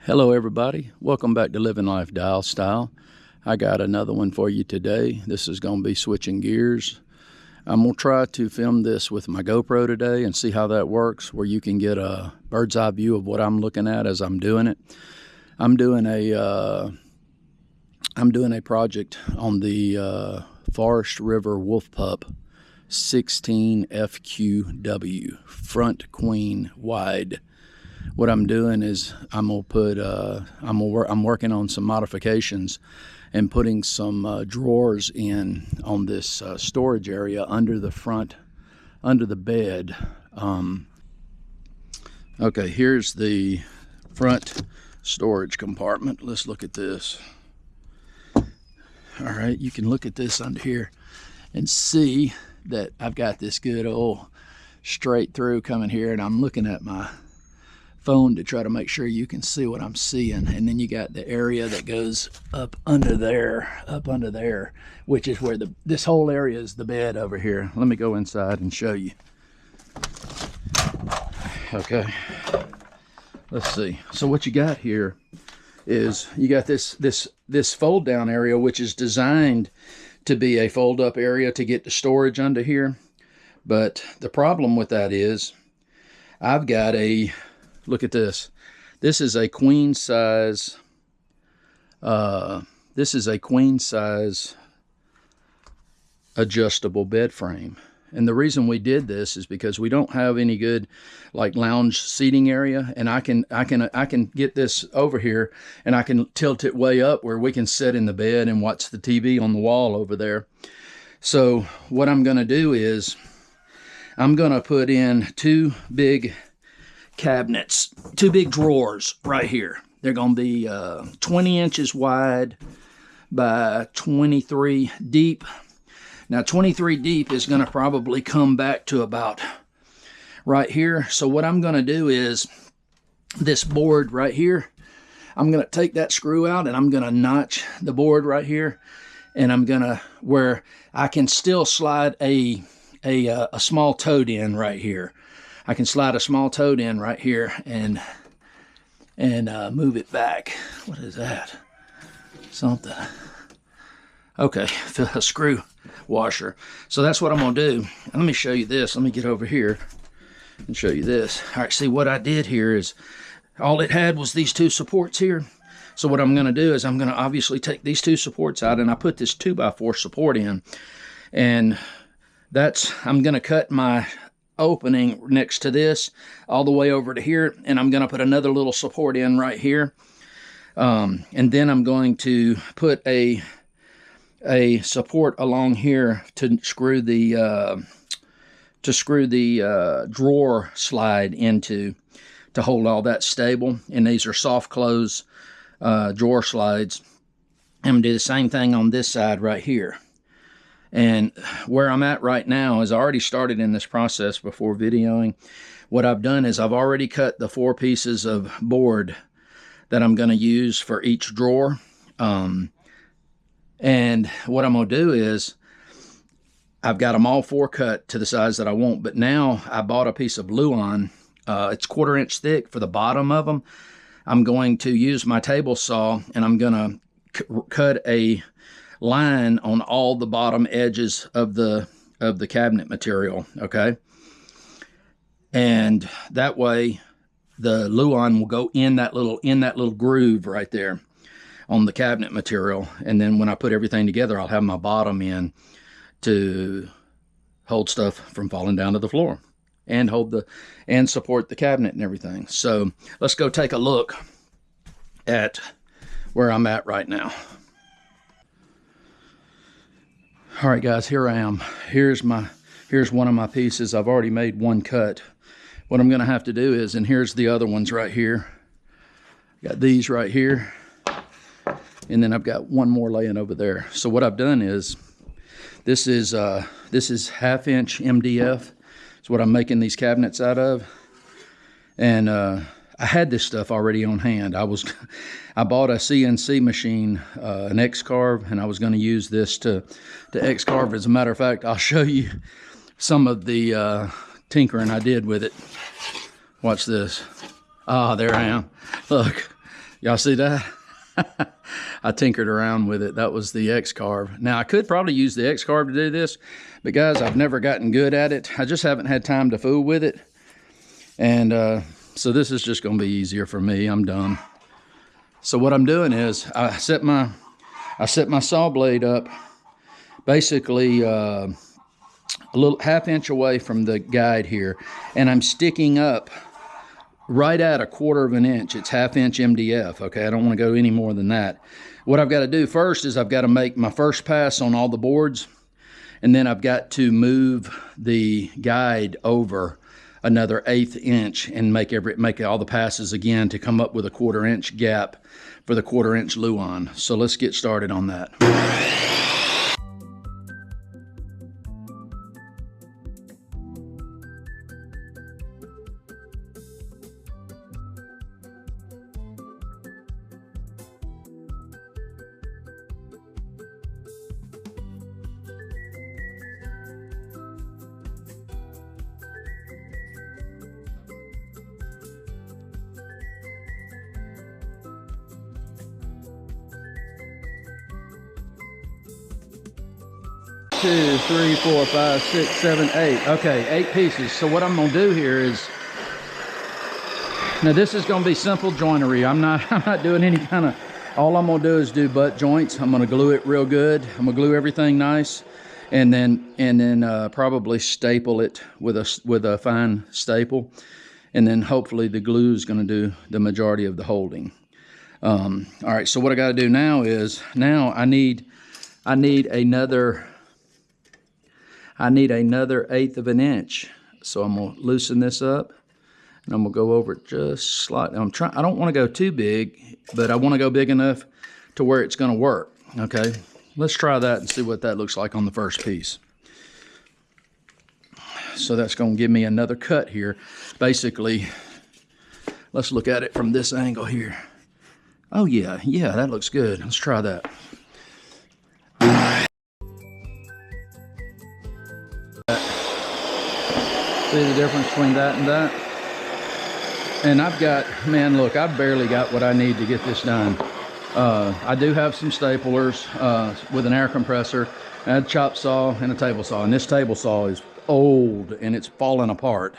Hello everybody, welcome back to Living Life Dial Style. I got another one for you today. This is going to be switching gears. I'm going to try to film this with my GoPro today and see how that works, where you can get a bird's eye view of what I'm looking at as I'm doing it. I'm doing a project on the Forest River Wolf Pup 16 FQW front queen wide. What I'm doing is I'm working on some modifications and putting some drawers in on this storage area under the bed. Okay, here's the front storage compartment. Let's look at this. All right, you can look at this under here and see that I've got this good old straight through coming here, and I'm looking at my phone to try to make sure you can see what I'm seeing. And then you got the area that goes up under there, which is where this whole area is the bed over here. Let me go inside and show you. Okay, let's see. So what you got here is you got this fold down area, which is designed to be a fold up area to get the storage under here. But the problem with that is I've got look at this. This is a queen size. This is a queen size adjustable bed frame. And the reason we did this is because we don't have any good like lounge seating area, and I can get this over here and I can tilt it way up where we can sit in the bed and watch the TV on the wall over there. So what I'm going to do is I'm going to put in two big cabinets, two big drawers right here. They're going to be 20 inches wide by 23 deep. Now 23 deep is going to probably come back to about right here. So what I'm going to do is this board right here, I'm going to take that screw out and I'm going to notch the board right here, and I'm going to where I can still slide a small toad in right here. I can slide a small toad in right here and move it back. What is that? Something. Okay, a screw washer. So that's what I'm going to do. And let me show you this. Let me get over here and show you this. All right, see what I did here is all it had was these two supports here. So what I'm going to do is I'm going to obviously take these two supports out, and I put this 2x4 support in. And I'm going to cut my opening next to this all the way over to here, and I'm going to put another little support in right here, and then I'm going to put a support along here to screw the drawer slide into, to hold all that stable. And these are soft close drawer slides. I'm going to do the same thing on this side right here. And where I'm at right now is I already started in this process before videoing. What I've done is I've already cut the 4 pieces of board that I'm going to use for each drawer. And what I'm going to do is I've got them all 4 cut to the size that I want. But now I bought a piece of Luan. It's 1/4 inch thick for the bottom of them. I'm going to use my table saw, and I'm going to cut a line on all the bottom edges of the cabinet material. Okay, and that way the Luan will go in that little groove right there on the cabinet material, and then when I put everything together, I'll have my bottom in to hold stuff from falling down to the floor and support the cabinet and everything. So let's go take a look at where I'm at right now. All right, guys, here I am. Here's one of my pieces. I've already made one cut. What I'm going to have to do is, and here's the other ones right here. Got these right here, and then I've got one more laying over there. So what I've done is, this is 1/2 inch MDF. It's what I'm making these cabinets out of, and I had this stuff already on hand. I bought a CNC machine, an X-Carve, and I was going to use this to X-Carve. As a matter of fact, I'll show you some of the tinkering I did with it. Watch this. Ah, there I am. Look, Y'all see that? I tinkered around with it. That was the X-Carve. Now, I could probably use the X-Carve to do this, but guys, I've never gotten good at it. I just haven't had time to fool with it. And so this is just going to be easier for me. I'm dumb. So what I'm doing is I set my saw blade up basically a little ½ inch away from the guide here, and I'm sticking up right at a ¼ inch. It's ½ inch MDF. Okay, I don't want to go any more than that. What I've got to do first is I've got to make my first pass on all the boards, and then I've got to move the guide over another 1/8 inch and make all the passes again to come up with a ¼ inch gap for the ¼ inch Luan. So let's get started on that. 2, 3, 4, 5, 6, 7, 8. Okay, 8 pieces. So what I'm gonna do here is, now this is gonna be simple joinery. I'm not doing any kind of, all I'm gonna do is do butt joints. I'm gonna glue it real good. I'm gonna glue everything nice, and then probably staple it with a fine staple, and then hopefully the glue is gonna do the majority of the holding. All right. So what I got to do now is I need another 1/8 of an inch. So I'm gonna loosen this up, and I'm gonna go over it just slightly. I don't want to go too big, but I want to go big enough to where it's gonna work. Okay, let's try that and see what that looks like on the first piece. So that's gonna give me another cut here. Basically, let's look at it from this angle here. Oh yeah, that looks good. Let's try that. See the difference between that and that? And I've got, man, look, I've barely got what I need to get this done. I do have some staplers with an air compressor, and a chop saw, and a table saw. And this table saw is old, and it's falling apart.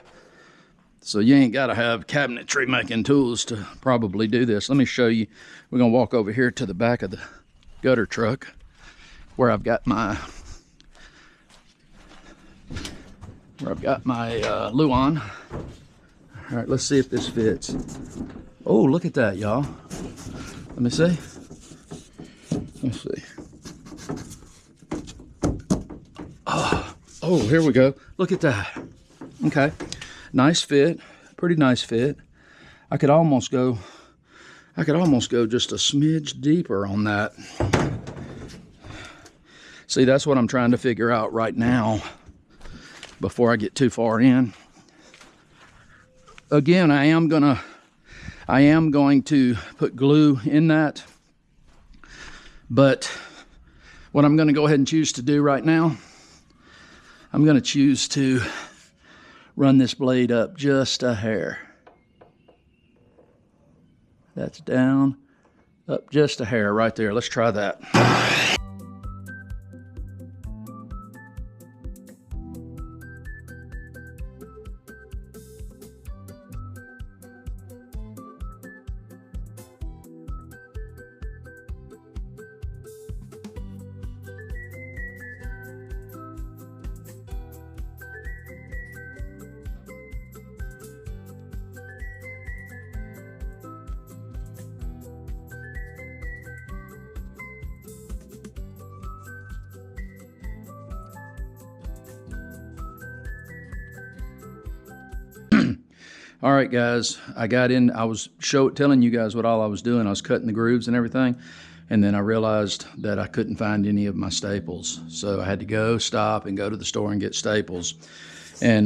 So you ain't got to have cabinetry making tools to probably do this. Let me show you. We're going to walk over here to the back of the gutter truck where I've got my Luan. All right, let's see if this fits. Oh, look at that, y'all. Let me see. Let's see. Oh, here we go. Look at that. Okay, nice fit, pretty nice fit. I could almost go just a smidge deeper on that. See, that's what I'm trying to figure out right now before I get too far in. Again, I am going to put glue in that, but what I'm going to go ahead and choose to do right now, I'm going to choose to run this blade up just a hair. That's down, up just a hair right there. Let's try that. All right, guys, I got in. I was telling you guys what all I was doing. I was cutting the grooves and everything, and then I realized that I couldn't find any of my staples. So I had to stop and go to the store and get staples. And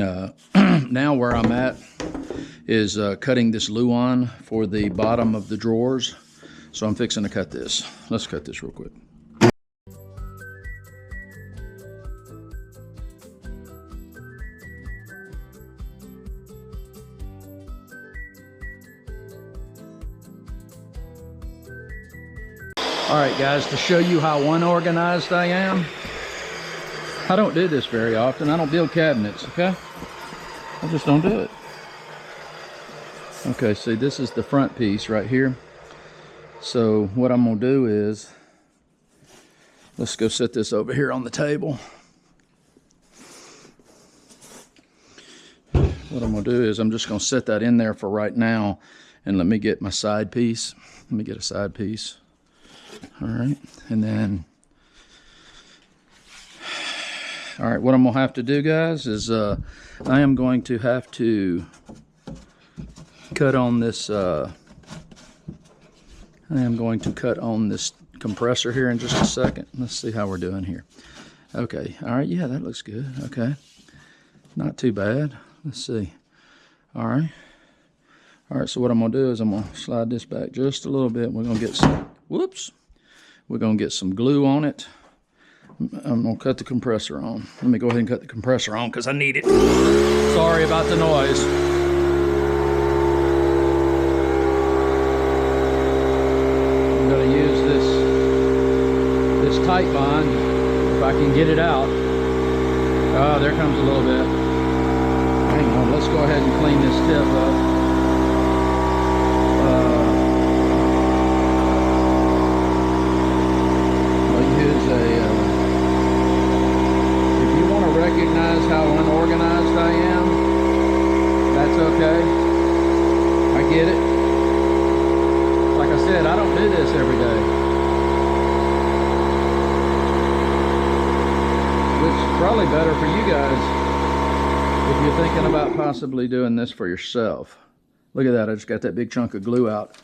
now where I'm at is cutting this Luan for the bottom of the drawers. So I'm fixing to cut this. Let's cut this real quick. All right, guys, to show you how unorganized I am. I don't do this very often. I don't build cabinets, okay? I just don't do it. Okay, see, this is the front piece right here. So what I'm gonna do is, let's go set this over here on the table. What I'm gonna do is I'm just gonna set that in there for right now, and let me get my side piece. Let me get a side piece. All right, and then, all right, what I'm gonna have to do, guys, is I am going to have to cut on this. I am going to cut on this compressor here in just a second. Let's see how we're doing here. Okay, all right, yeah, that looks good. Okay, not too bad. Let's see. All right, so what I'm gonna do is I'm gonna slide this back just a little bit. We're gonna get some, whoops. We're gonna get some glue on it. I'm gonna cut the compressor on. Let me go ahead and cut the compressor on because I need it. Sorry about the noise. I'm gonna use this tight bond if I can get it out. Oh, there comes a little bit. Hang on, let's go ahead and clean this tip up. Recognize how unorganized I am. That's okay. I get it. Like I said, I don't do this every day. Which is probably better for you guys if you're thinking about possibly doing this for yourself. Look at that, I just got that big chunk of glue out.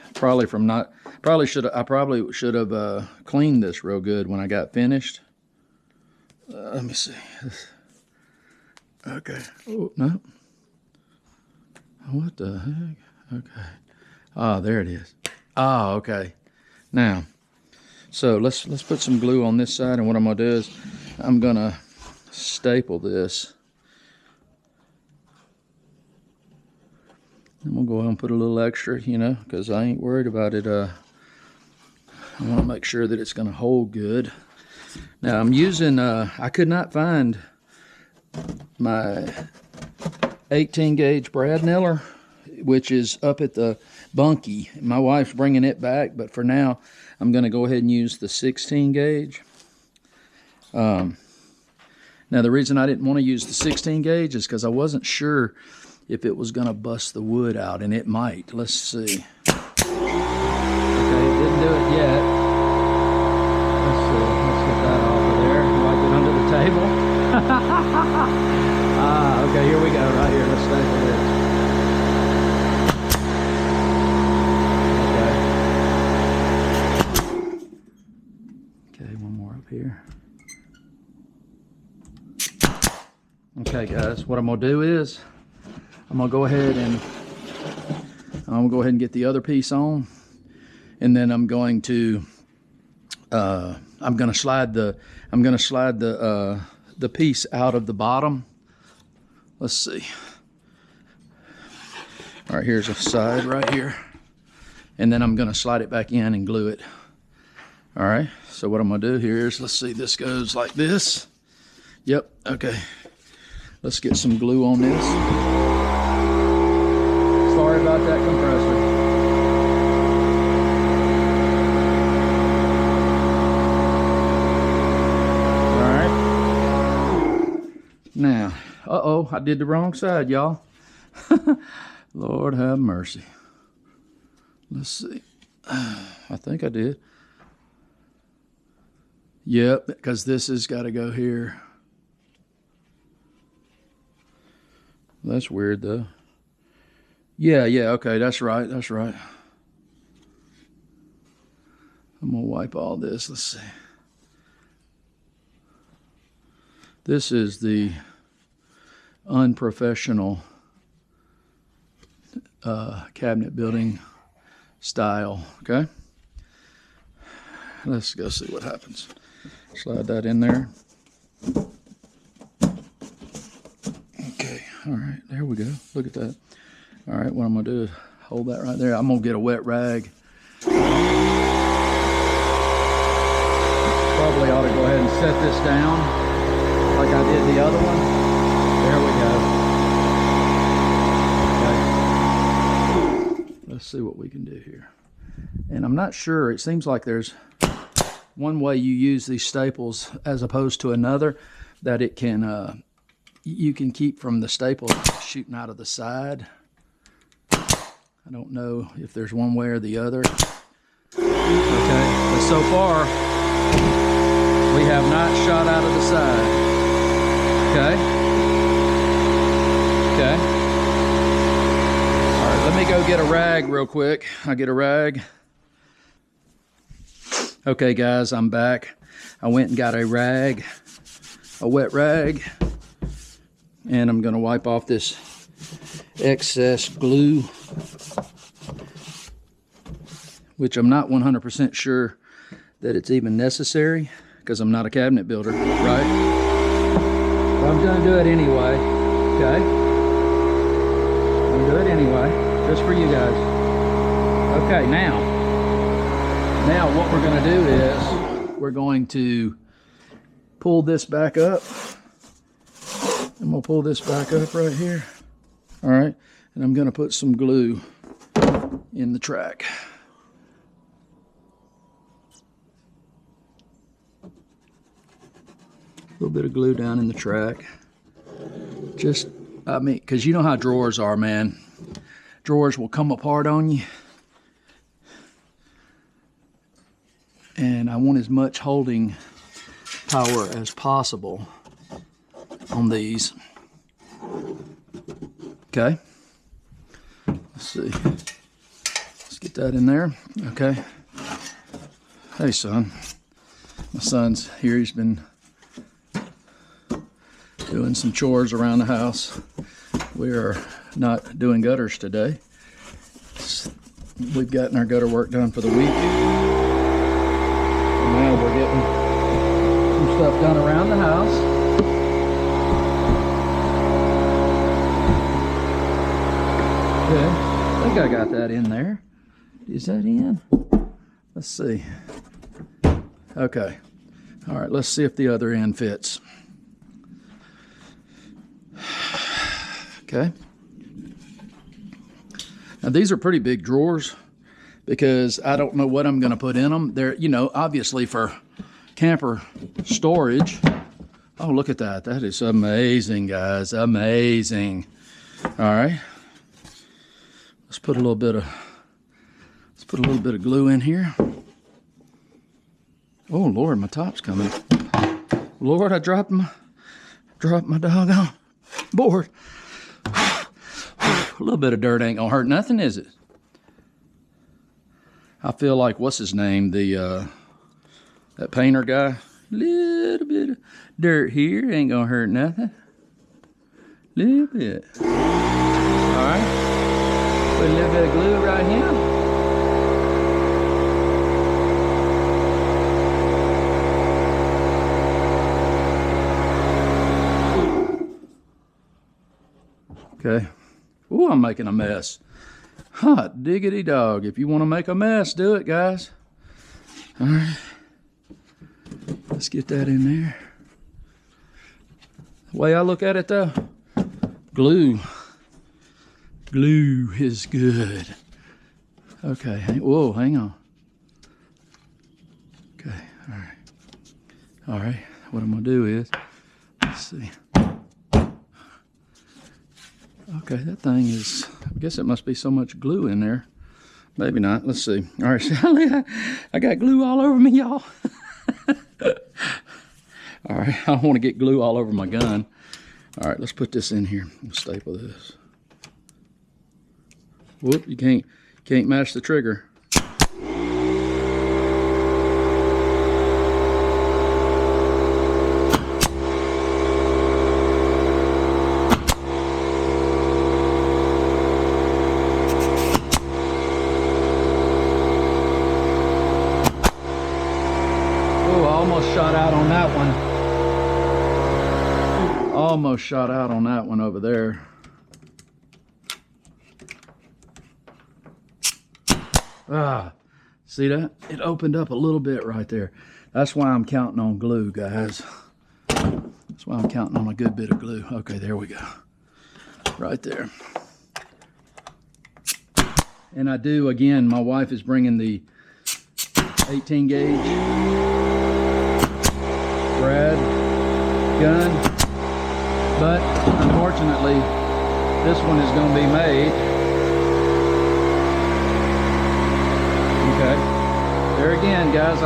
I probably should have cleaned this real good when I got finished. Let me see. Okay. Oh, no. What the heck? Okay. Ah, there it is. Ah, okay. Now, so let's put some glue on this side, and what I'm gonna do is I'm gonna staple this. I'm gonna go ahead and put a little extra, you know, because I ain't worried about it. I want to make sure that it's gonna hold good. Now I'm using, I could not find my 18 gauge Brad Niller, which is up at the bunkie. My wife's bringing it back, but for now, I'm gonna go ahead and use the 16 gauge. Now the reason I didn't want to use the 16 gauge is because I wasn't sure if it was gonna bust the wood out, and it might. Let's see. Okay, it didn't do it yet. Table. Okay, here we go, right here. Let's staple this. Okay, one more up here. Okay, guys, what I'm gonna do is I'm gonna go ahead and get the other piece on, and then I'm going to slide the piece out of the bottom. Let's see. All right, here's a side right here, and then I'm gonna slide it back in and glue it. All right, so what I'm gonna do here is, let's see, this goes like this. Yep, okay. Let's get some glue on this. Sorry about that compressor. Now, uh-oh, I did the wrong side, y'all. Lord have mercy. Let's see. I think I did. Yep, because this has got to go here. That's weird, though. Yeah, okay, that's right. I'm going to wipe all this. Let's see. This is the unprofessional cabinet building style, okay? Let's go see what happens. Slide that in there. Okay, all right, there we go. Look at that. All right, what I'm gonna do is hold that right there. I'm gonna get a wet rag. Probably ought to go ahead and set this down like I did the other one. There we go. Okay. Let's see what we can do here. And I'm not sure, it seems like there's one way you use these staples as opposed to another that it can, you can keep from the staple shooting out of the side. I don't know if there's one way or the other. Okay, but so far, we have not shot out of the side. Okay? Okay. All right, let me go get a rag real quick. I'll get a rag. Okay, guys, I'm back. I went and got a rag, a wet rag, and I'm gonna wipe off this excess glue, which I'm not 100% sure that it's even necessary because I'm not a cabinet builder, right? But I'm gonna do it anyway, okay? I'm gonna do it anyway, just for you guys. Okay, now what we're gonna do is we're going to pull this back up. I'm gonna pull this back up right here. All right, and I'm gonna put some glue in the track. A little bit of glue down in the track. Just, I mean, because you know how drawers are, man. Drawers will come apart on you. And I want as much holding power as possible on these. Okay. Let's see. Let's get that in there. Okay. Hey, son. My son's here. He's been doing some chores around the house. We are not doing gutters today. We've gotten our gutter work done for the week. And now we're getting some stuff done around the house. Okay, I think I got that in there. Is that in? Let's see. Okay. All right, let's see if the other end fits. Okay. Now these are pretty big drawers because I don't know what I'm going to put in them. They're, you know, obviously for camper storage. Oh, look at that. That is amazing, guys. Amazing. All right. Let's put a little bit of glue in here. Oh Lord, my top's coming. Lord, I dropped my doggone board. A little bit of dirt ain't gonna hurt nothing, is it? I feel like, what's his name? The that painter guy. Little bit of dirt here ain't gonna hurt nothing. Little bit. All right. Put a little bit of glue right here. Okay. Ooh, I'm making a mess. Hot diggity dog. If you want to make a mess, do it, guys. All right. Let's get that in there. The way I look at it, though, glue is good. Okay. Whoa, hang on. Okay. All right. All right. What I'm going to do is, let's see. Okay, that thing is, I guess it must be so much glue in there. Maybe not. Let's see. All right, I got glue all over me, y'all. All right, I don't want to get glue all over my gun. All right, let's put this in here. Let's staple this. Whoop, you can't mash the trigger. Almost shot out on that one over there. Ah, See that? It opened up a little bit right there. That's why I'm counting on glue, guys. That's why I'm counting on a good bit of glue. Okay, there we go. Right there. And I do, again, my wife is bringing the 18 gauge brad gun, but unfortunately this one is going to be made. Okay, there again, guys,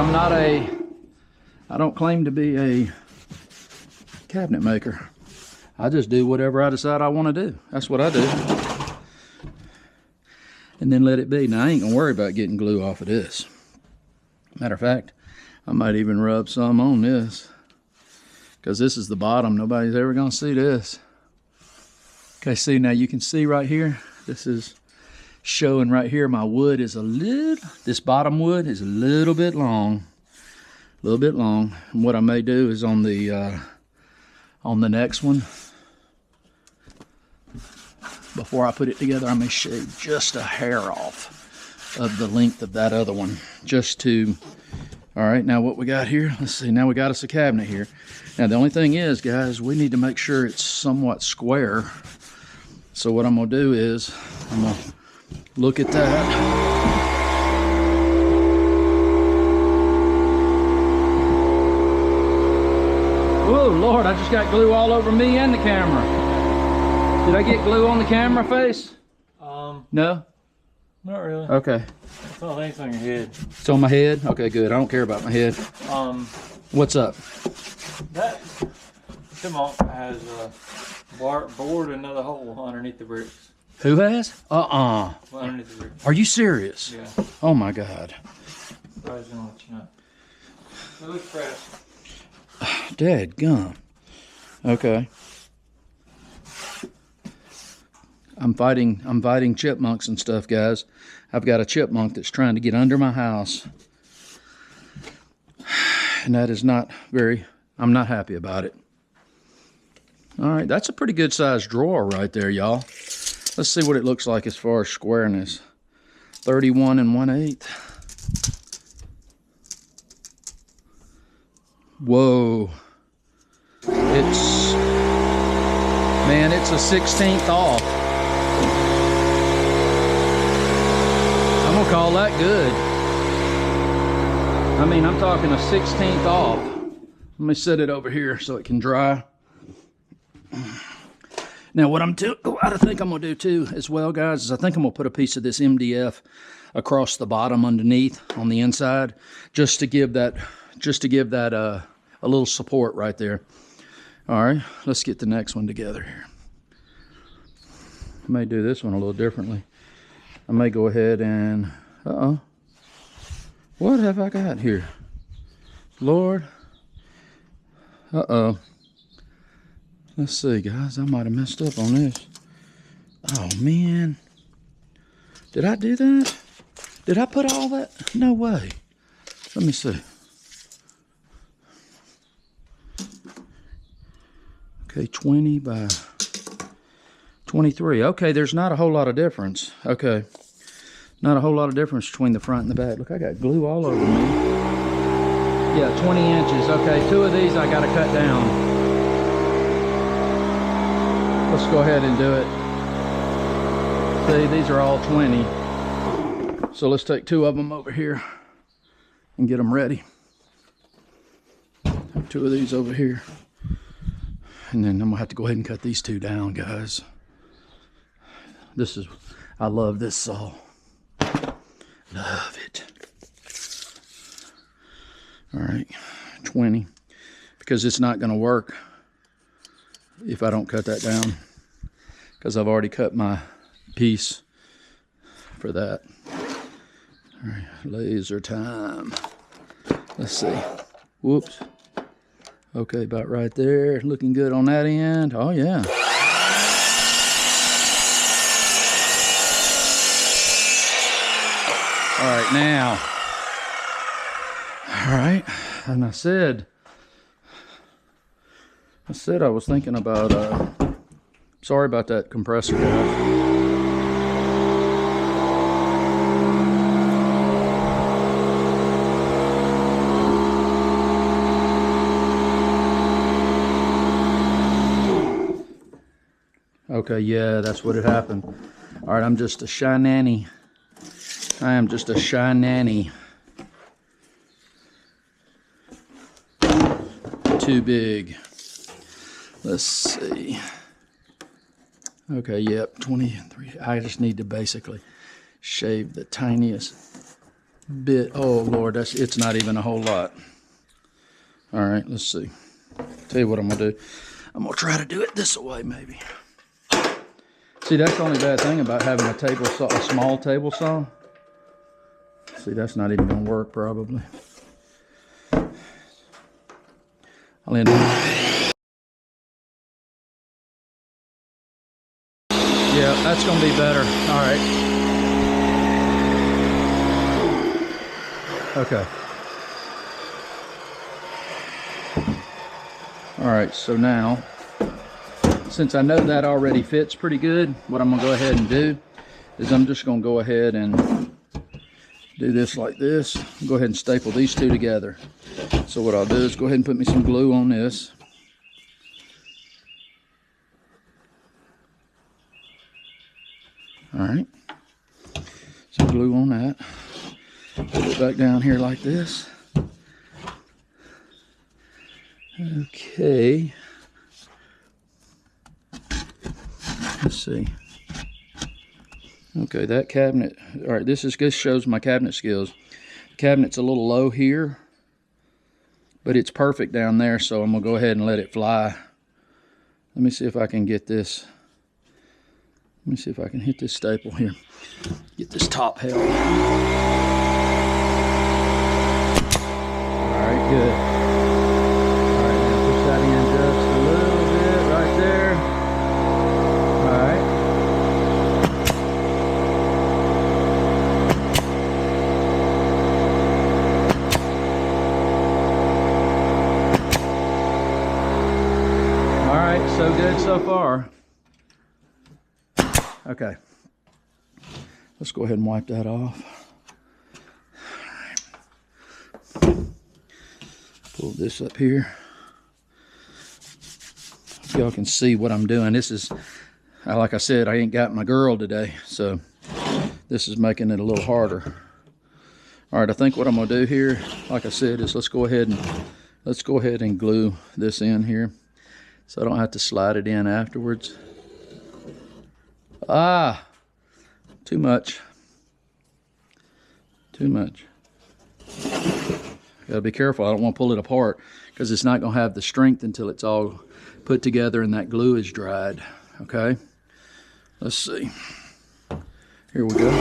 I don't claim to be a cabinet maker. I just do whatever I decide I want to do. That's what I do. And then let it be. Now I ain't gonna worry about getting glue off of this. Matter of fact, I might even rub some on this, because this is the bottom. Nobody's ever gonna see this. Okay, see, now you can see right here, this is showing right here, my wood is this bottom wood is a little bit long. And what I may do is on the next one, before I put it together, I may shave just a hair off of the length of that other one, just to, all right, now what we got here, let's see, now we got us a cabinet here. Now the only thing is, guys, we need to make sure it's somewhat square. So what I'm gonna do is, I'm gonna look at that. Oh Lord, I just got glue all over me and the camera. Did I get glue on the camera face? No? Not really. Okay. It's all things on your head. It's on my head? Okay, good. I don't care about my head. What's up? That chipmunk has a bored another hole underneath the bricks. Who has? Underneath the bricks. Are you serious? Yeah. Oh my God. I was gonna let you know. It looks fresh. Dadgum. Okay. I'm fighting chipmunks and stuff, guys. I've got a chipmunk that's trying to get under my house. And that is not I'm not happy about it. All right, that's a pretty good sized drawer right there, y'all. Let's see what it looks like as far as squareness. 31 1/8. Whoa. It's a 16th off. I'm gonna call that good. I mean, I'm talking a 16th off. Let me set it over here so it can dry. Now what I think I'm gonna do too as well, guys, is I think I'm gonna put a piece of this MDF across the bottom underneath on the inside, just to give that a little support right there. All right, let's get the next one together here. I may do this one a little differently. I may go ahead and, what have I got here? Lord. Let's see, guys, I might have messed up on this. Oh man. Did I do that? Did I put all that? No way. Let me see. Okay, 20 by 23. Okay, there's not a whole lot of difference. Okay. Not a whole lot of difference between the front and the back. Look, I got glue all over me. Yeah, 20 inches. Okay, 2 of these I got to cut down. Let's go ahead and do it. See, these are all 20. So let's take 2 of them over here and get them ready. 2 of these over here. And then I'm gonna have to go ahead and cut these 2 down, guys. I love this saw. Love it. All right, 20. Because it's not gonna work if I don't cut that down, because I've already cut my piece for that. All right, laser time. Let's see. Whoops. Okay, about right there. Looking good on that end. Oh, yeah. All right, now. All right, and I said I was thinking about, sorry about that compressor, guys. Okay, yeah, that's what had happened. All right, I'm just a shy nanny. I am just a shy nanny. Too big. Let's see. Okay, yep, 23. I just need to basically shave the tiniest bit. Oh Lord, it's not even a whole lot. All right, let's see. Tell you what I'm gonna do. I'm gonna try to do it this way, maybe. See, that's the only bad thing about having a table saw, a small table saw. See, that's not even gonna work probably. I'll end up. Yeah, that's gonna be better. All right. Okay. All right, so now, since I know that already fits pretty good, what I'm gonna go ahead and do is I'm just gonna go ahead and do this like this. Go ahead and staple these two together. So what I'll do is go ahead and put me some glue on this. All right, some glue on that. Put it back down here like this. Okay. Let's see. Okay, that cabinet. All right, this shows my cabinet skills. The cabinet's a little low here, but it's perfect down there, so I'm gonna go ahead and let it fly. Let me see if I can get this. Let me see if I can hit this staple here. Get this top held. All right, good. All right, now push that in just a little bit right there. All right. All right, so good so far. Okay, let's go ahead and wipe that off. All right. Pull this up here. Y'all can see what I'm doing. This is, like I said, I ain't got my girl today, so this is making it a little harder. All right, I think what I'm gonna do here, like I said, is let's go ahead and glue this in here, so I don't have to slide it in afterwards. Ah, too much. Too much. Gotta be careful. I don't want to pull it apart because it's not gonna have the strength until it's all put together and that glue is dried. Okay, let's see. Here we go.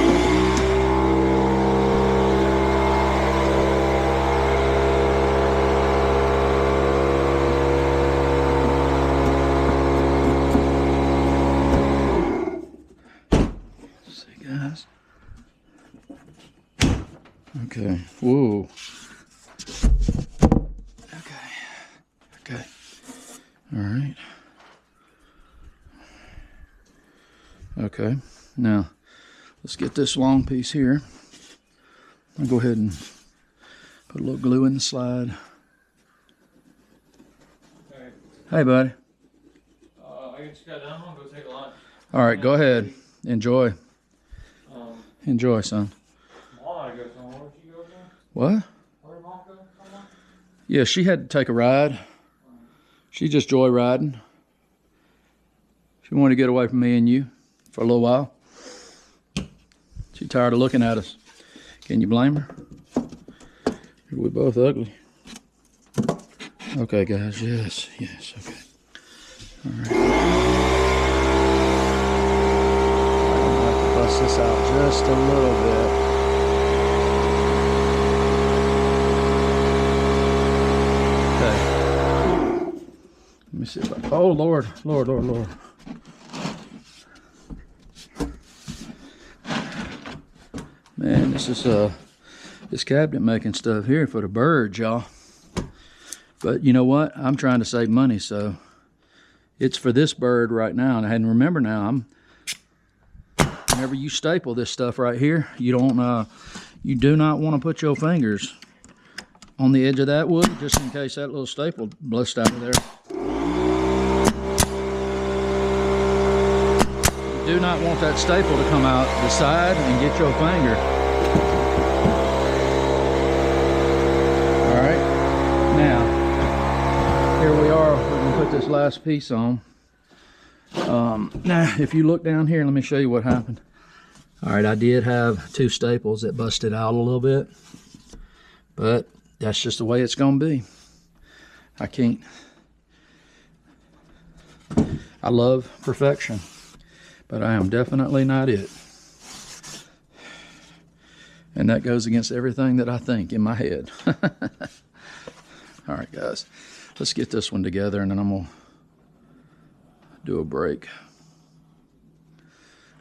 Okay. Whoa. Okay. Okay. All right. Okay. Now, let's get this long piece here. I'll go ahead and put a little glue in the slide. Hey. Hey, buddy. I just got done. I'm gonna go take a lunch. All right, go ahead. Enjoy. Enjoy, son. What? Where'd Mom go? Yeah, she had to take a ride. She just joy riding. She wanted to get away from me and you for a little while. She's tired of looking at us. Can you blame her? We're both ugly. Okay, guys. Yes. Yes. Okay. All right. I'm gonna have to bust this out just a little bit. Let me see if I, oh Lord, Lord, Lord, Lord. Man, this is this cabinet making stuff here for the birds, y'all. But you know what? I'm trying to save money, so it's for this bird right now. And remember now, whenever you staple this stuff right here, you do not want to put your fingers on the edge of that wood, just in case that little staple busts out of there. do not want that staple to come out the side and get your finger. All right, now here we are. We're gonna put this last piece on. Now, if you look down here, let me show you what happened. All right, I did have 2 staples that busted out a little bit, but that's just the way it's gonna be. I love perfection, but I am definitely not it. And that goes against everything that I think in my head. All right, guys, let's get this one together and then I'm gonna do a break.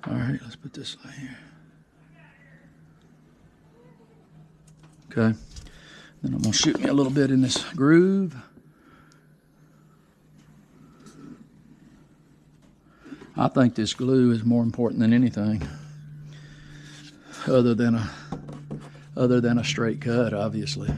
All right, let's put this right here. Okay, then I'm gonna shoot me a little bit in this groove. I think this glue is more important than anything, other than a straight cut, obviously.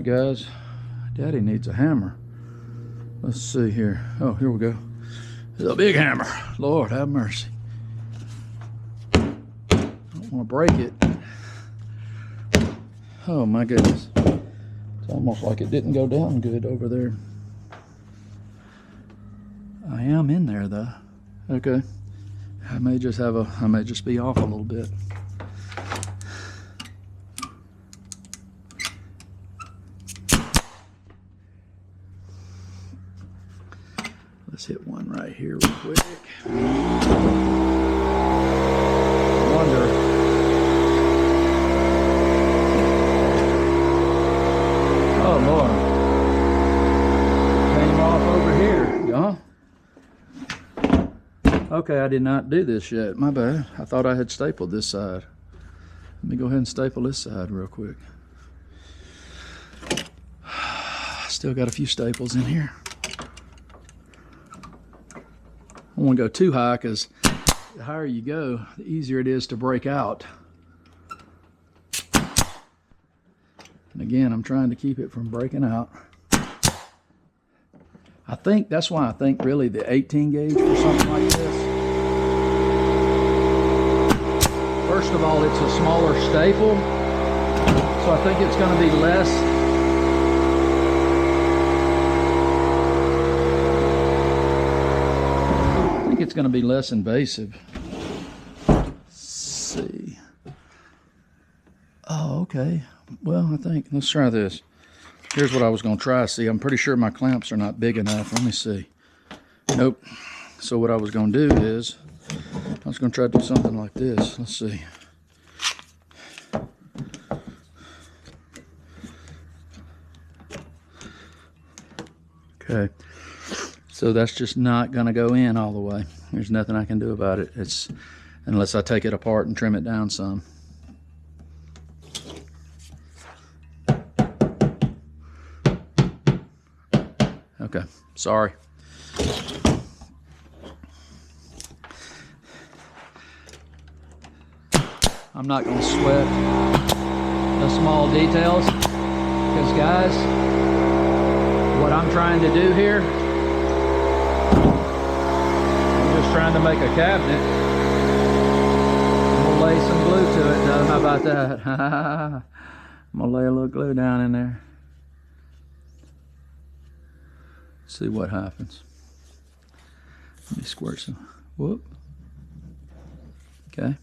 Guys, Daddy needs a hammer. Let's see here. Oh, here we go. It's a big hammer. Lord have mercy. I don't want to break it. Oh my goodness. It's almost like it didn't go down good over there. I am in there though. Okay. I may just be off a little bit. Let's hit one right here real quick. I wonder. Oh Lord. Came off over here. Yeah. Okay, I did not do this yet. My bad. I thought I had stapled this side. Let me go ahead and staple this side real quick. Still got a few staples in here. I don't want to go too high because the higher you go, the easier it is to break out. And again, I'm trying to keep it from breaking out. I think that's why I think really the 18 gauge for something like this. First of all, it's a smaller staple, so I think it's going to be less. It's going to be less invasive. Let's see. Oh, okay. Well, I think, let's try this. Here's what I was going to try. See, I'm pretty sure my clamps are not big enough. Let me see. Nope. So what I was going to do is, I was going to try to do something like this. Let's see. Okay. So that's just not going to go in all the way. There's nothing I can do about it. It's unless I take it apart and trim it down some. Okay, sorry. I'm not going to sweat the small details because, guys, what I'm trying to do here, trying to make a cabinet. I'm gonna lay some glue to it though. How about that? I'm gonna lay a little glue down in there. See what happens. Let me squirt some. Whoop. Okay.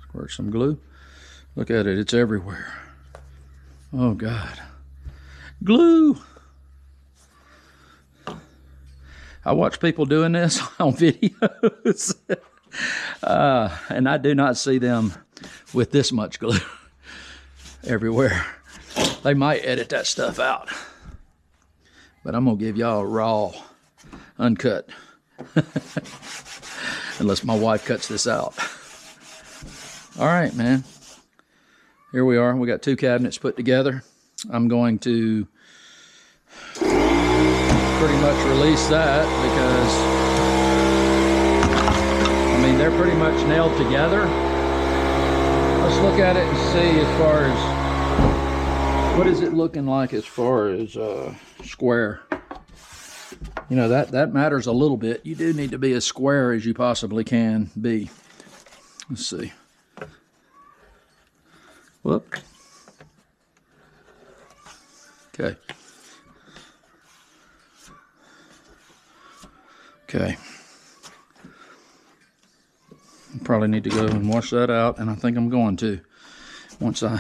Squirt some glue. Look at it. It's everywhere. Oh God. Glue. I watch people doing this on videos, and I do not see them with this much glue everywhere. They might edit that stuff out, but I'm gonna give y'all raw, uncut, unless my wife cuts this out. All right, man. Here we are. We got 2 cabinets put together. I'm going to pretty much release that because, I mean, they're pretty much nailed together. Let's look at it and see as far as, what is it looking like as far as square. You know, that matters a little bit. You do need to be as square as you possibly can be. Let's see. Whoop. Okay. Okay. Probably need to go and wash that out, and I think I'm going to once I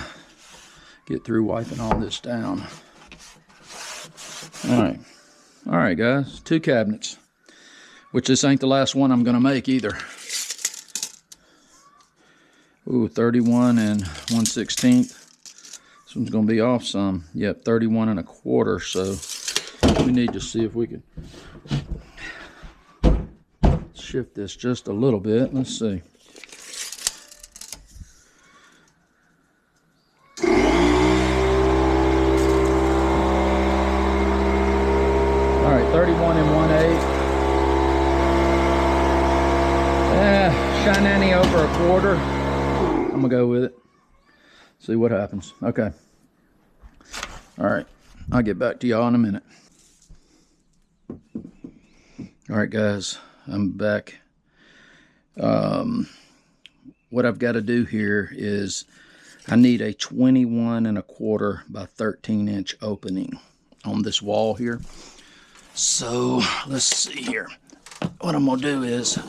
get through wiping all this down. All right, guys, 2 cabinets, which this ain't the last one I'm gonna make either. Ooh, 31 and 1/16. This one's gonna be off some. Yep, 31 and a quarter. So we need to see if we can shift this just a little bit. Let's see. All right, 31 and 1/8. Shinani over a quarter. I'm gonna go with it. See what happens. Okay. All right. I'll get back to y'all in a minute. All right, guys. I'm back. What I've got to do here is I need a 21 and a quarter by 13 inch opening on this wall here. So let's see here. What I'm gonna do is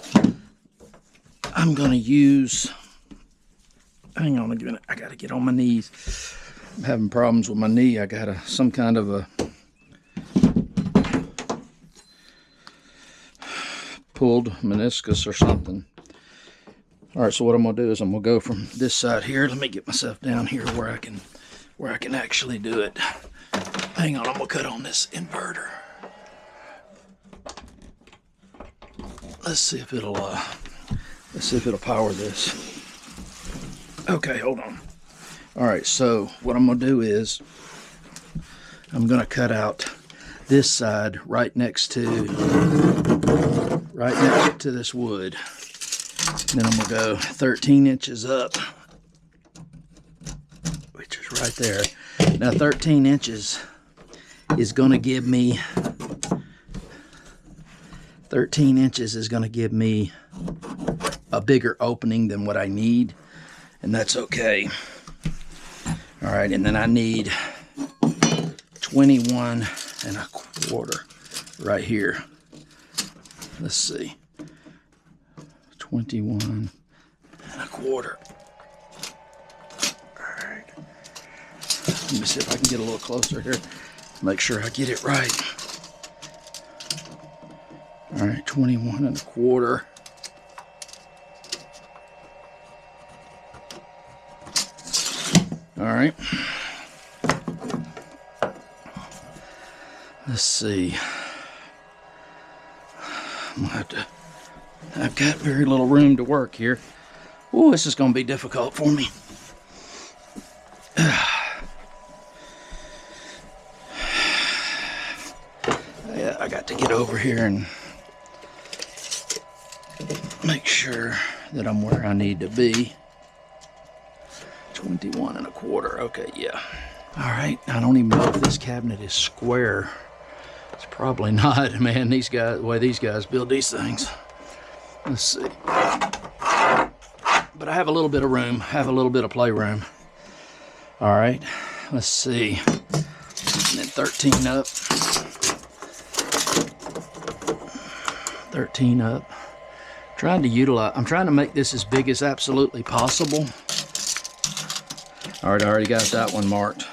I'm gonna use, hang on a minute, I gotta get on my knees. I'm having problems with my knee. I got some kind of a pulled meniscus or something. All right, so what I'm gonna do is I'm gonna go from this side here. Let me get myself down here where I can actually do it. Hang on, I'm gonna cut on this inverter. Let's see if it'll power this. Okay, hold on. All right, so what I'm gonna do is I'm gonna cut out this side right next to this wood. Then I'm gonna go 13 inches up, which is right there. Now 13 inches is gonna give me 13 inches is gonna give me a bigger opening than what I need, and that's okay. All right, and then I need 21 and a quarter right here. Let's see. 21 and a quarter. All right. Let me see if I can get a little closer here. Make sure I get it right. All right, 21 and a quarter. All right. Let's see. I'm gonna have to, I've got very little room to work here. Oh, this is gonna be difficult for me. Yeah, I got to get over here and make sure that I'm where I need to be. 21 and a quarter. Okay, yeah. All right. I don't even know if this cabinet is square. It's probably not, man. These guys, the way these guys build these things. Let's see. But I have a little bit of room. Have a little bit of playroom. All right. Let's see. And then 13 up. 13 up. Trying to utilize. I'm trying to make this as big as absolutely possible. All right, I already got that one marked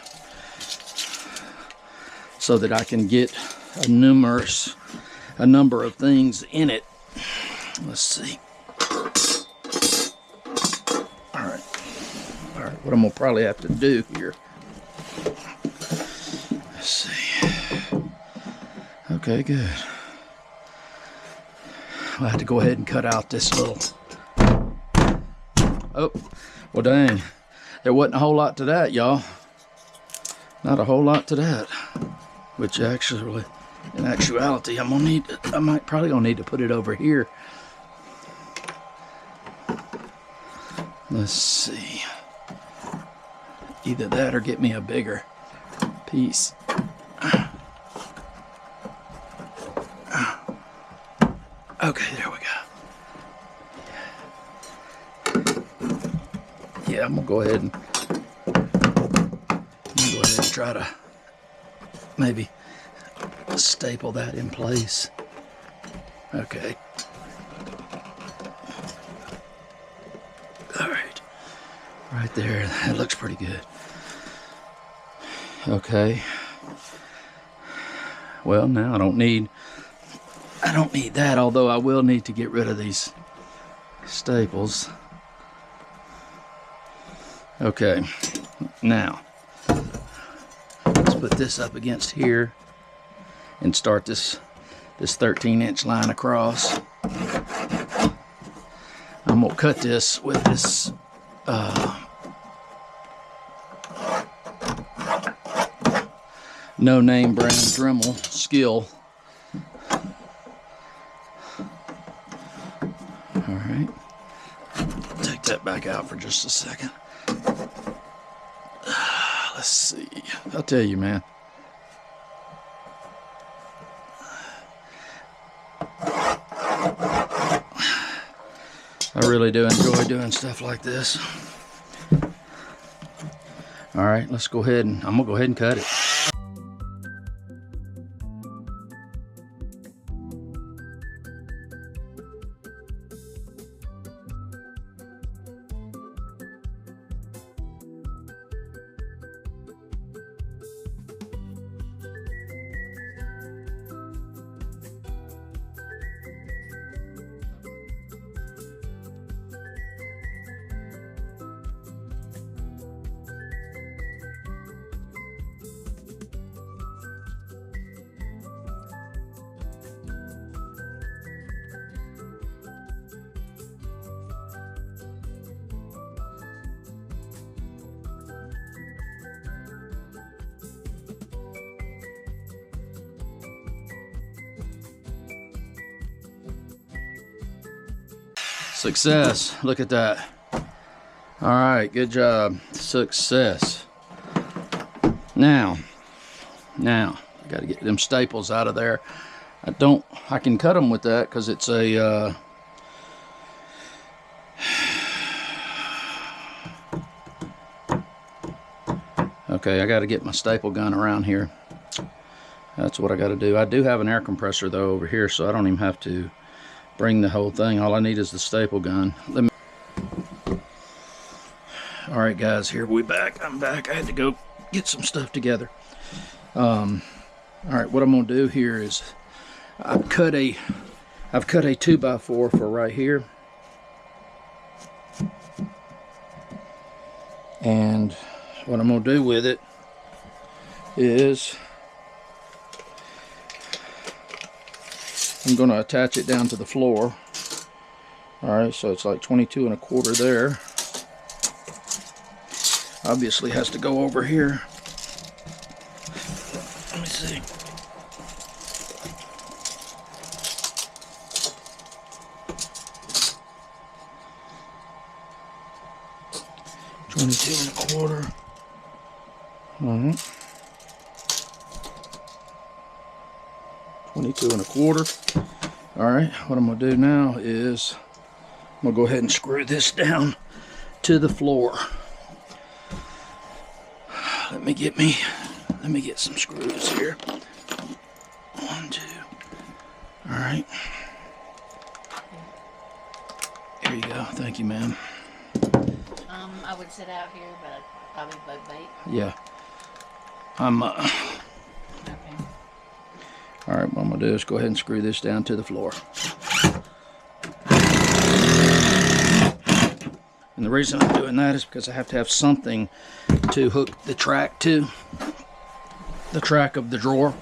so that I can get a number of things in it. Let's see. All right, what I'm gonna probably have to do here. Let's see. Okay, good. I'll have to go ahead and cut out this little, oh, Well, dang. There wasn't a whole lot to that, y'all. Not a whole lot to that. Which actually, in actuality, I might probably gonna need to put it over here. Let's see. Either that or get me a bigger piece. Okay, there we go. Yeah, I'm gonna go ahead and try to maybe staple that in place. Okay. All right. Right there. That looks pretty good. Okay. Well, now I don't need that, although I will need to get rid of these staples. Okay. Now, let's put this up against here and start this 13-inch line across. I'm gonna cut this with this no name brand Dremel Skill. All right, take that back out for just a second. Let's see. I'll tell you, man. I really do enjoy doing stuff like this. All right, let's go ahead and I'm gonna go ahead and cut it. Success. Look at that. All right, good job. Success. Now, I got to get them staples out of there. I can cut them with that because it's a okay, I got to get my staple gun around here. That's what I got to do. I do have an air compressor though over here, so I don't even have to bring the whole thing. All I need is the staple gun. All right, guys, here we back. I'm back. I had to go get some stuff together. All right, what I'm gonna do here is I've cut a 2x4 for right here, and what I'm gonna do with it is I'm going to attach it down to the floor. All right, so it's like 22 1/4 there. Obviously has to go over here. Let me see. $22 1/4. All right. 22 1/4. All right, what I'm gonna do now is I'm gonna go ahead and screw this down to the floor. Let me get some screws here. 1, 2. All right. Here you go. Thank you, ma'am. I would sit out here, but I'd probably bug bait. Yeah. I'm Okay. all right, what I'm gonna do is go ahead and screw this down to the floor. And the reason I'm doing that is because I have to have something to hook the track to. The track of the drawer.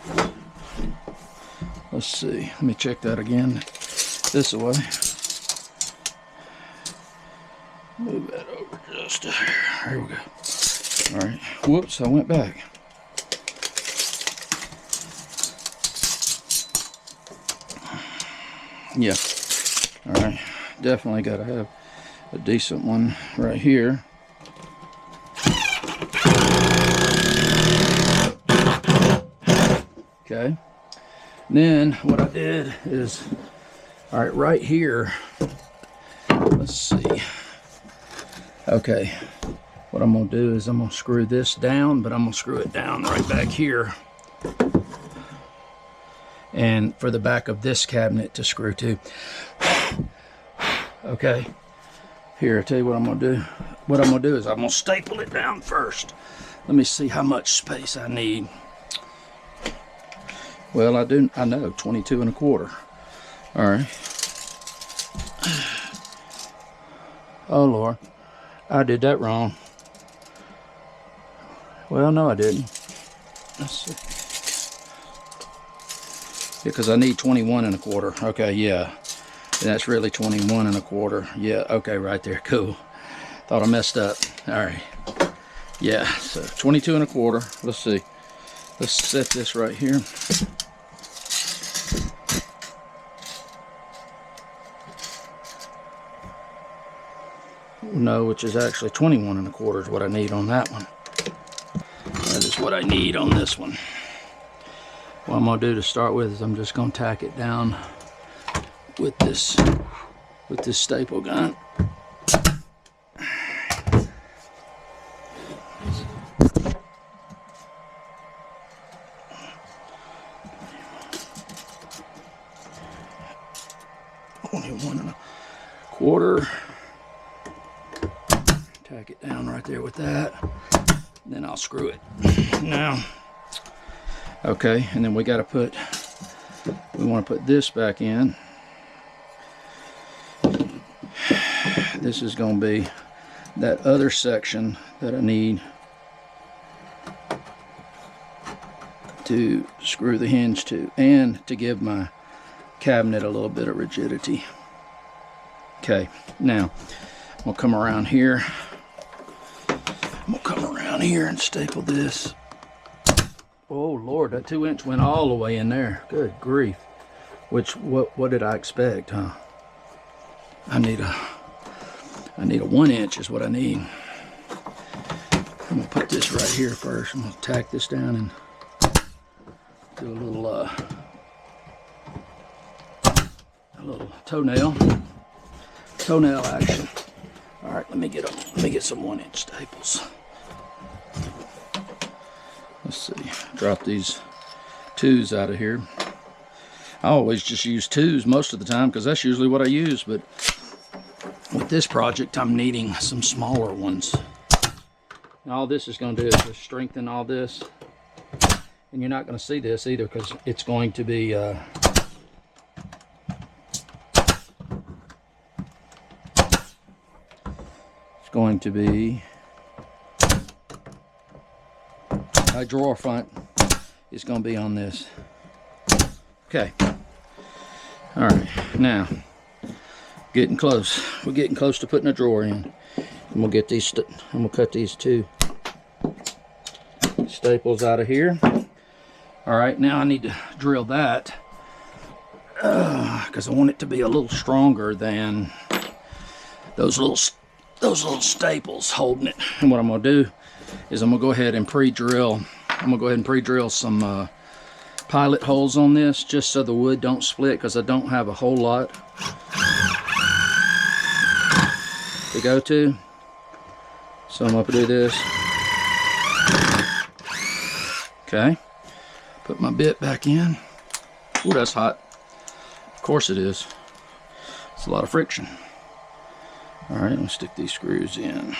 Let's see, let me check that again. This way. Move that over just close to here. Here we go. All right. Whoops, I went back. Yeah. All right. Definitely got to have a decent one right here. Okay. And then what I did is, all right, right here, let's see. Okay, what I'm gonna do is I'm gonna screw this down, but I'm gonna screw it down right back here. And for the back of this cabinet to screw to. Okay, here, I tell you what I'm gonna do. What I'm gonna do is I'm gonna staple it down first. Let me see how much space I need. Well, I know, 22 1/4. All right. Oh, Lord. I did that wrong. Well, no, I didn't. Let's see. Yeah, because I need 21 1/4. Okay, yeah. And that's really 21 1/4. Yeah, okay, right there. Cool. Thought I messed up. All right. Yeah, so 22 1/4. Let's see. Let's set this right here. No, which is actually 21 1/4 is what I need on that one. That is what I need on this one. What I'm gonna do to start with is I'm just gonna tack it down with this staple gun. $21 1/4. Tack it down right there with that. And then I'll screw it. Now, okay, and then we want to put this back in. This is going to be that other section that I need to screw the hinge to, and to give my cabinet a little bit of rigidity. Okay, now I'm gonna come around here. I'm gonna come around here and staple this. Oh Lord, that 2-inch went all the way in there. Good grief. What did I expect, huh? I need a 1-inch is what I need. I'm gonna put this right here first. I'm gonna tack this down and do a little toenail action. All right, let me get some 1-inch staples. Let's see, drop these 2s out of here. I always just use 2s most of the time because that's usually what I use, but with this project I'm needing some smaller ones. And all this is going to do is just strengthen all this, and you're not going to see this either because it's going to be a drawer front is going to be on this. Okay. All right. Now, getting close. We're getting close to putting a drawer in. And we'll get these. I'm gonna cut these 2 staples out of here. All right. Now I need to drill that because I want it to be a little stronger than those little staples holding it. And what I'm gonna do is I'm gonna go ahead and pre-drill. Some pilot holes on this just so the wood don't split, because I don't have a whole lot to go to. So I'm gonna do this. Okay. Put my bit back in. Ooh, that's hot. Of course it is. It's a lot of friction. All right, let's stick these screws in.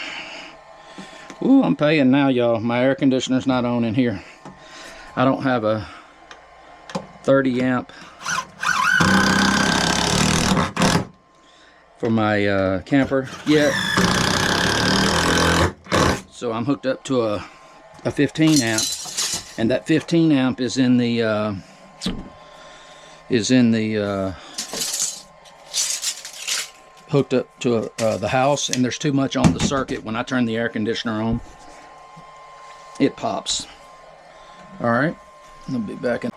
Ooh, I'm paying now, y'all. My air conditioner's not on in here. I don't have a 30 amp for my camper yet. So I'm hooked up to a 15 amp, and that 15 amp is in the hooked up to the house and there's too much on the circuit, when I turn the air conditioner on, it pops. All right, I'll be back in.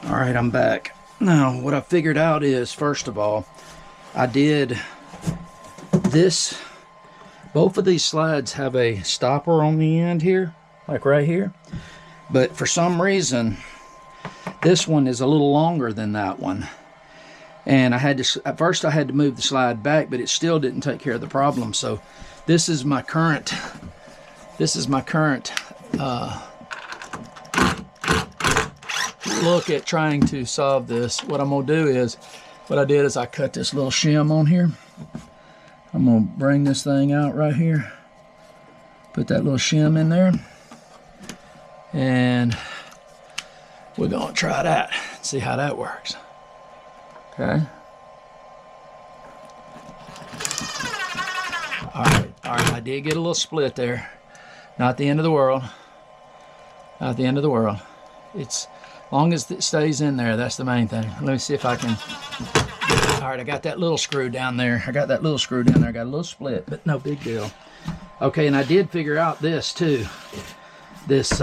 All right, I'm back. Now, what I figured out is, first of all, I did this. Both of these slides have a stopper on the end here, like right here. But for some reason, this one is a little longer than that one. And I had to, at first I had to move the slide back, but it still didn't take care of the problem. So this is my current look at trying to solve this. What I'm gonna do is, what I did is I cut this little shim on here. I'm gonna bring this thing out right here, put that little shim in there, and we're gonna try that, see how that works. Okay. All right, I did get a little split there. Not the end of the world. Not the end of the world. It's, as long as it stays in there, that's the main thing. Let me see if I can. All right, I got that little screw down there. I got a little split, but no big deal. Okay, and I did figure out this too. This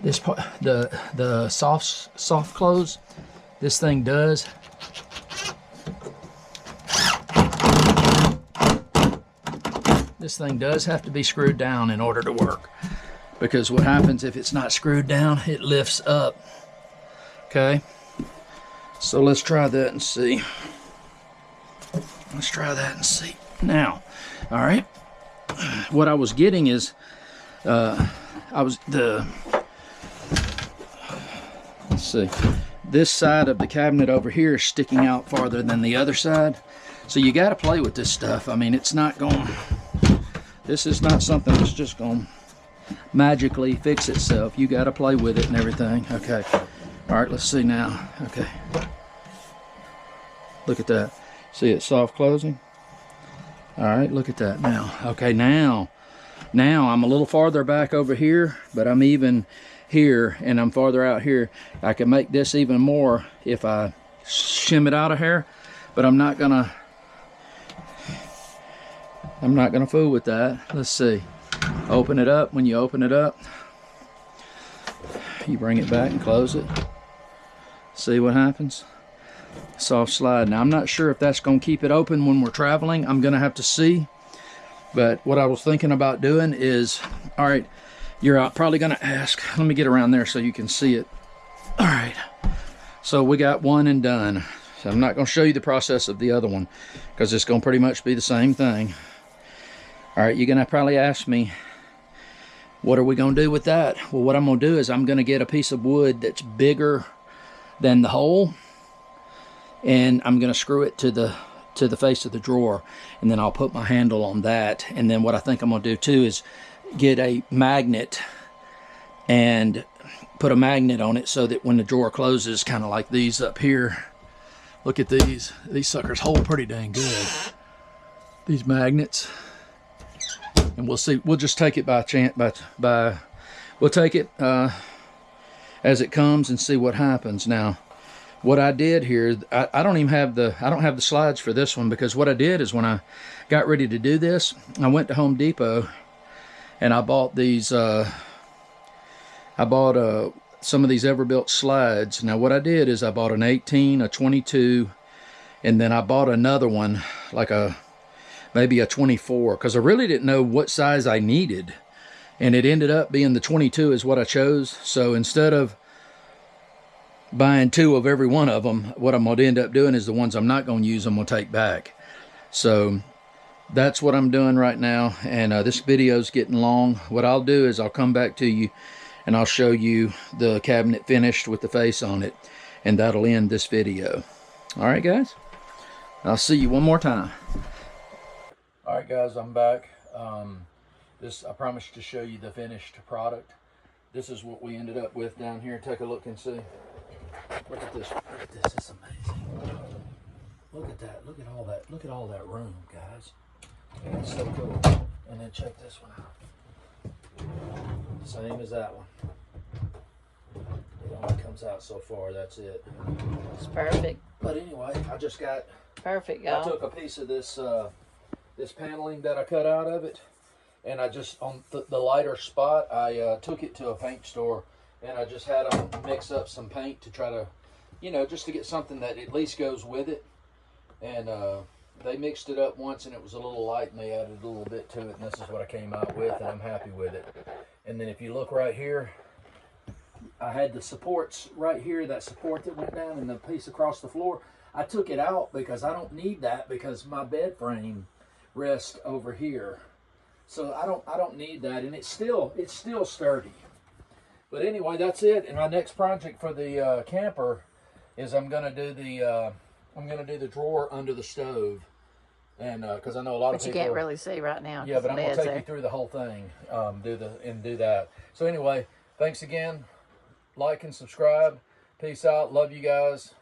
this part, the soft close, this thing does. This thing does have to be screwed down in order to work, because what happens if it's not screwed down, it lifts up. Okay, so let's try that and see. Let's try that and see. Now, all right, what I was getting is, let's see, this side of the cabinet over here is sticking out farther than the other side. So you got to play with this stuff. I mean, it's not going, this is not something that's just going to magically fix itself. You got to play with it and everything. Okay. All right, let's see now. Okay. Look at that. See it soft closing? All right, look at that now. Okay, now I'm a little farther back over here, but I'm even here and I'm farther out here. I can make this even more if I shim it out of here, but I'm not gonna fool with that. Let's see. Open it up. When you open it up, you bring it back and close it. See what happens? Soft slide. Now I'm not sure if that's going to keep it open when we're traveling. I'm going to have to see. But what I was thinking about doing is, all right, you're probably going to ask, let me get around there so you can see it. All right, so we got one and done. So I'm not going to show you the process of the other one because it's going to pretty much be the same thing. All right, you're going to probably ask me, what are we going to do with that? Well, what I'm going to do is I'm going to get a piece of wood that's bigger than the hole, and I'm going to screw it to the face of the drawer, and then I'll put my handle on that. And then what I think I'm going to do too is get a magnet and put a magnet on it so that when the drawer closes, kind of like these up here, look at these suckers hold pretty dang good, these magnets. And we'll see, we'll just take it by chance, we'll take it as it comes and see what happens. Now what I did here, I don't have the slides for this one, because what I did is when I got ready to do this, I went to Home Depot and I bought these some of these Everbuilt slides. Now what I did is I bought an 18, a 22, and then I bought another one, like maybe a 24, because I really didn't know what size I needed, and it ended up being the 22 is what I chose. So instead of buying two of every one of them, what I'm going to end up doing is the ones I'm not going to use, I'm going to take back. So that's what I'm doing right now. And this video is getting long. What I'll do is I'll come back to you and I'll show you the cabinet finished with the face on it, and that'll end this video. All right, guys, I'll see you one more time. All right, guys, I'm back. I promised to show you the finished product. This is what we ended up with down here. Take a look and see. Look at this. Look at this. It's amazing. Look at that. Look at all that. Look at all that room, guys. It's so cool. And then check this one out. Same as that one. It only comes out so far. That's it. It's perfect. But anyway, I just got, Perfect, I y'all. took a piece of this this paneling that I cut out of it, and I just, on the lighter spot, I took it to a paint store, and I just had them mix up some paint to try to, you know, just to get something that at least goes with it. And they mixed it up once, and it was a little light, and they added a little bit to it, and this is what I came out with, and I'm happy with it. And then if you look right here, I had the supports right here, that support that went down and the piece across the floor. I took it out because I don't need that, because my bed frame rests over here. So I don't need that, and it's still sturdy. But anyway, that's it. And my next project for the camper is I'm gonna do the drawer under the stove, and because I know a lot of But you people can't really see right now. yeah, 'cause but the I'm gonna bed's take there. you through the whole thing, do that. So anyway, thanks again. Like and subscribe. Peace out. Love you guys.